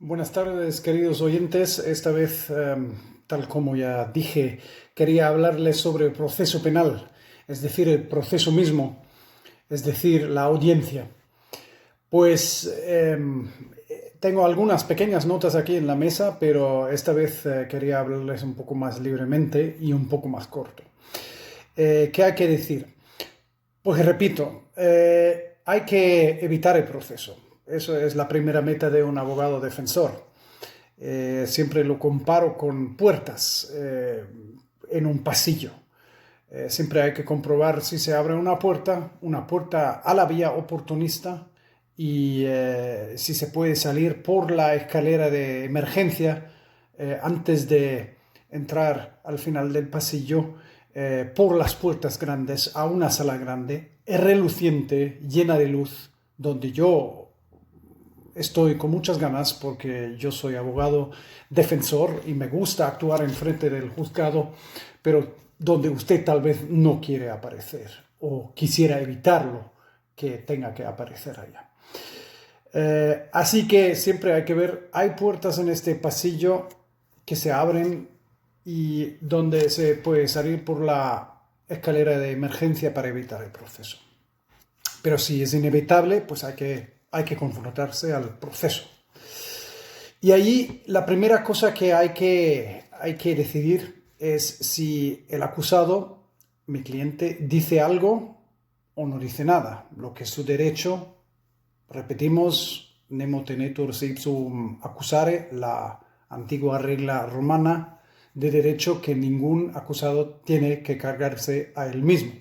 Buenas tardes, queridos oyentes. Esta vez, tal como ya dije, quería hablarles sobre el proceso penal, es decir, el proceso mismo, es decir, la audiencia. Pues tengo algunas pequeñas notas aquí en la mesa, pero esta vez quería hablarles un poco más libremente y un poco más corto. ¿Qué hay que decir? Pues repito, hay que evitar el proceso. Eso es la primera meta de un abogado defensor. Siempre lo comparo con puertas en un pasillo. Siempre hay que comprobar si se abre una puerta a la vía oportunista y si se puede salir por la escalera de emergencia antes de entrar al final del pasillo por las puertas grandes a una sala grande, reluciente, llena de luz, donde yo estoy con muchas ganas porque yo soy abogado defensor y me gusta actuar en frente del juzgado, pero donde usted tal vez no quiere aparecer o quisiera evitarlo que tenga que aparecer allá. Así que siempre hay que ver, hay puertas en este pasillo que se abren y donde se puede salir por la escalera de emergencia para evitar el proceso. Pero si es inevitable, pues hay que confrontarse al proceso. Y ahí la primera cosa que hay que decidir es si el acusado, mi cliente, dice algo o no dice nada, lo que es su derecho. Repetimos, nemo tenetur se ipsum accusare, la antigua regla romana de derecho que ningún acusado tiene que cargarse a él mismo.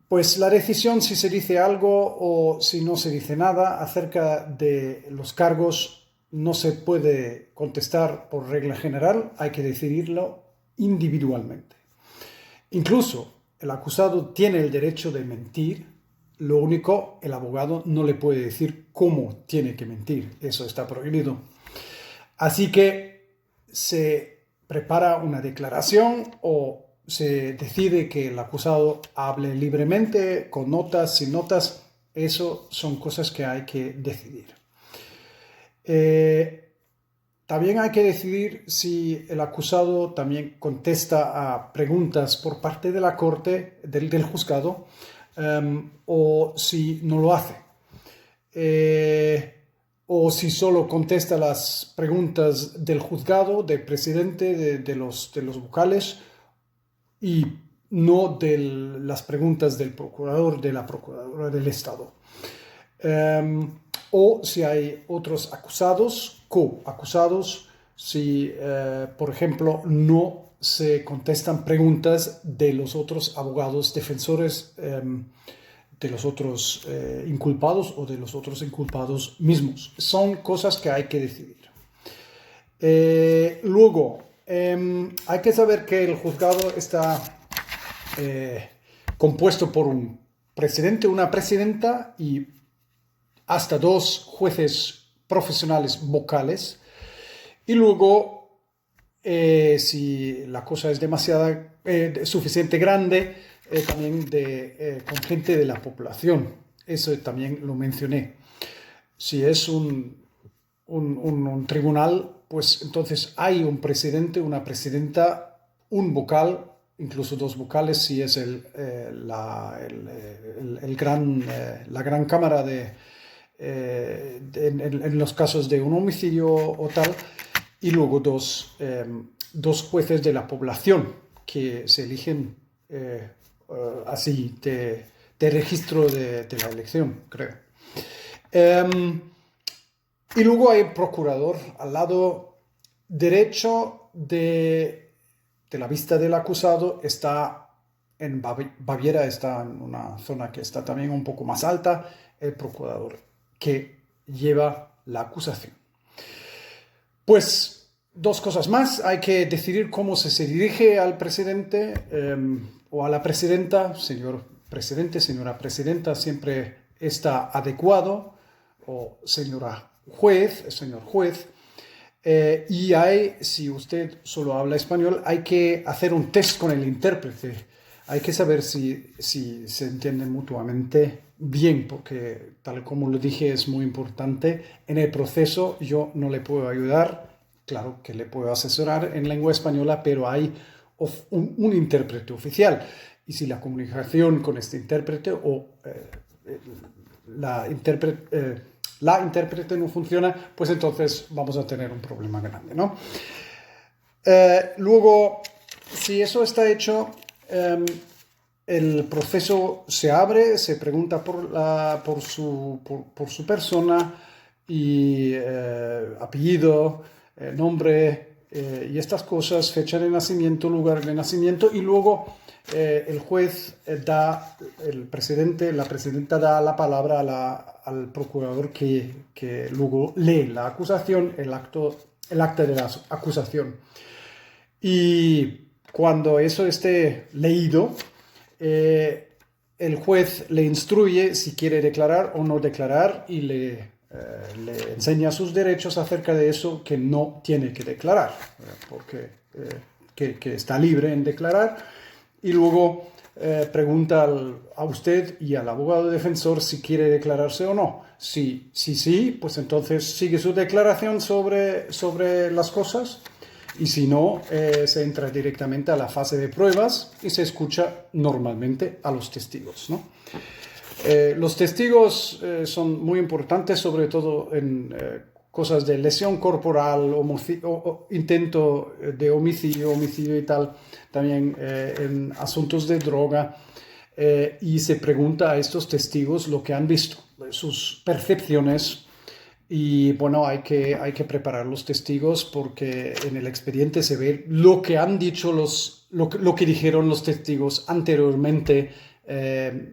Pues la decisión si se dice algo o si no se dice nada acerca de los cargos no se puede contestar por regla general, hay que decidirlo individualmente. Incluso el acusado tiene el derecho de mentir, lo único, el abogado no le puede decir cómo tiene que mentir, eso está prohibido. Así que se prepara una declaración o se decide que el acusado hable libremente, con notas, sin notas. Eso son cosas que hay que decidir. También hay que decidir si el acusado también contesta a preguntas por parte de la corte, del juzgado, o si no lo hace. O si solo contesta las preguntas del juzgado, del presidente, de los vocales, y no de las preguntas del procurador, de la procuradora del Estado. O si hay otros acusados, coacusados, si, por ejemplo, no se contestan preguntas de los otros abogados defensores, de los otros inculpados o de los otros inculpados mismos. Son cosas que hay que decidir. Luego, hay que saber que el juzgado está compuesto por un presidente, una presidenta y hasta dos jueces profesionales vocales. Y luego, si la cosa es suficiente grande, también con gente de la población. Eso también lo mencioné. Si es un tribunal, pues entonces hay un presidente, una presidenta, un vocal, incluso dos vocales si es la gran cámara en los casos de un homicidio o tal, y luego dos jueces de la población que se eligen así de registro de la elección, creo. Y luego hay procurador al lado derecho de la vista del acusado, está en Baviera, está en una zona que está también un poco más alta, el procurador que lleva la acusación. Pues dos cosas más, hay que decidir cómo se dirige al presidente o a la presidenta, señor presidente, señora presidenta, siempre está adecuado, o señora juez, señor juez. Y si usted solo habla español, hay que hacer un test con el intérprete. Hay que saber si se entienden mutuamente bien, porque tal como lo dije es muy importante. En el proceso yo no le puedo ayudar, claro que le puedo asesorar en lengua española, pero hay un intérprete oficial. Y si la comunicación con este intérprete o la intérprete no funciona, pues entonces vamos a tener un problema grande, ¿no? Luego, si eso está hecho, el proceso se abre, se pregunta por su persona y apellido, nombre y estas cosas, fecha de nacimiento, lugar de nacimiento, y luego el juez la presidenta da la palabra al procurador que luego lee la acusación, el acta de la acusación. Y cuando eso esté leído, el juez le instruye si quiere declarar o no declarar y le enseña sus derechos acerca de eso que no tiene que declarar, porque que está libre en declarar. Y luego pregunta a usted y al abogado defensor si quiere declararse o no. Si sí, pues entonces sigue su declaración sobre las cosas. Y si no, se entra directamente a la fase de pruebas y se escucha normalmente a los testigos, ¿no? Los testigos son muy importantes, sobre todo en cosas de lesión corporal, intento de homicidio y tal, también en asuntos de droga. Y se pregunta a estos testigos lo que han visto, sus percepciones. Y bueno, hay que preparar los testigos porque en el expediente se ve lo que han dicho lo que dijeron los testigos anteriormente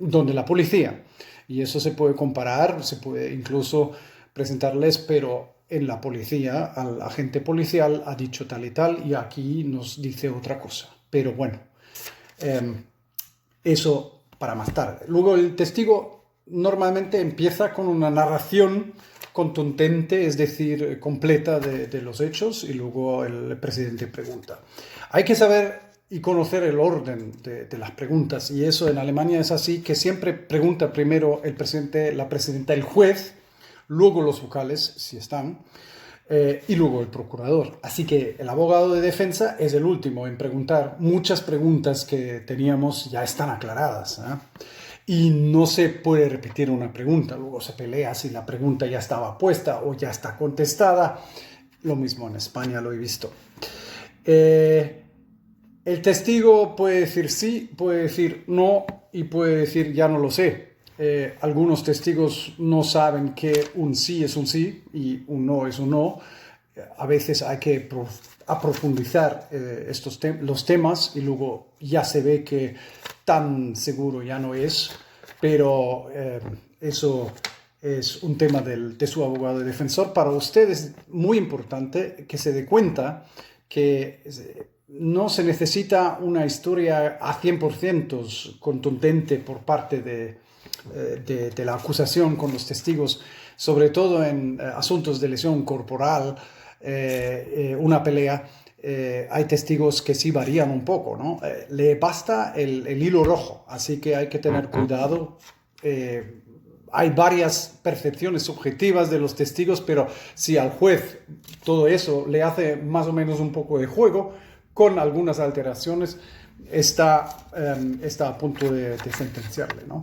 donde la policía. Y eso se puede comparar, se puede incluso presentarles, pero en la policía, al agente policial ha dicho tal y tal y aquí nos dice otra cosa. Pero bueno, eso para más tarde. Luego el testigo normalmente empieza con una narración contundente, es decir, completa de los hechos, y luego el presidente pregunta. Hay que saber y conocer el orden de las preguntas, y eso en Alemania es así, que siempre pregunta primero el presidente, la presidenta, el juez, luego los vocales, si están, y luego el procurador. Así que el abogado de defensa es el último en preguntar. Muchas preguntas que teníamos ya están aclaradas, ¿eh? Y no se puede repetir una pregunta, luego se pelea si la pregunta ya estaba puesta o ya está contestada. Lo mismo en España lo he visto. El testigo puede decir sí, puede decir no y puede decir ya no lo sé. Algunos testigos no saben que un sí es un sí y un no es un no. A veces hay que aprofundizar los temas y luego ya se ve que tan seguro ya no es, pero eso es un tema de su abogado de defensor. Para usted es muy importante que se dé cuenta que no se necesita una historia a 100% contundente por parte de la acusación con los testigos, sobre todo en asuntos de lesión corporal, una pelea. Hay testigos que sí varían un poco, ¿no? Le basta el hilo rojo, así que hay que tener cuidado. Hay varias percepciones subjetivas de los testigos, pero si al juez todo eso le hace más o menos un poco de juego, con algunas alteraciones, está a punto de sentenciarle, ¿no?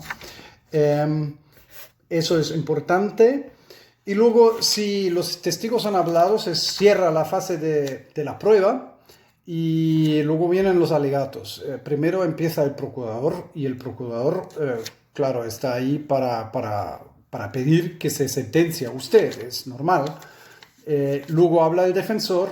Eso es importante. Y luego, si los testigos han hablado, se cierra la fase de la prueba y luego vienen los alegatos. Primero empieza el procurador y el procurador, claro, está ahí para pedir que se sentencie a usted, es normal. Luego habla el defensor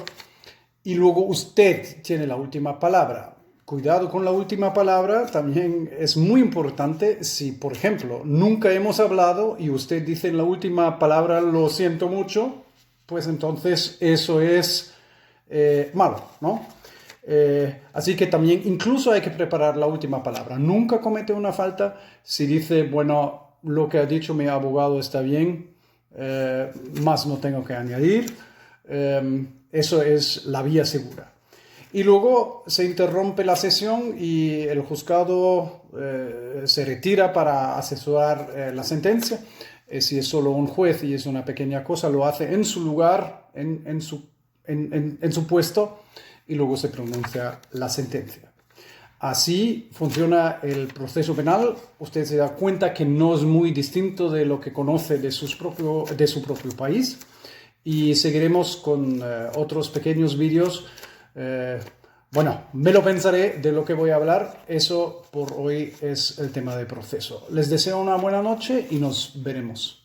y luego usted tiene la última palabra. Cuidado con la última palabra, también es muy importante si, por ejemplo, nunca hemos hablado y usted dice en la última palabra lo siento mucho, pues entonces eso es malo, ¿no? Así que también incluso hay que preparar la última palabra. Nunca comete una falta si dice, bueno, lo que ha dicho mi abogado está bien, más no tengo que añadir. Eso es la vía segura. Y luego se interrumpe la sesión y el juzgado se retira para asesorar la sentencia. Si es solo un juez y es una pequeña cosa, lo hace en su lugar, en su puesto, y luego se pronuncia la sentencia. Así funciona el proceso penal. Usted se da cuenta que no es muy distinto de lo que conoce de su propio país. Y seguiremos con otros pequeños vídeos. Bueno, me lo pensaré de lo que voy a hablar. Eso por hoy es el tema de proceso. Les deseo una buena noche y nos veremos.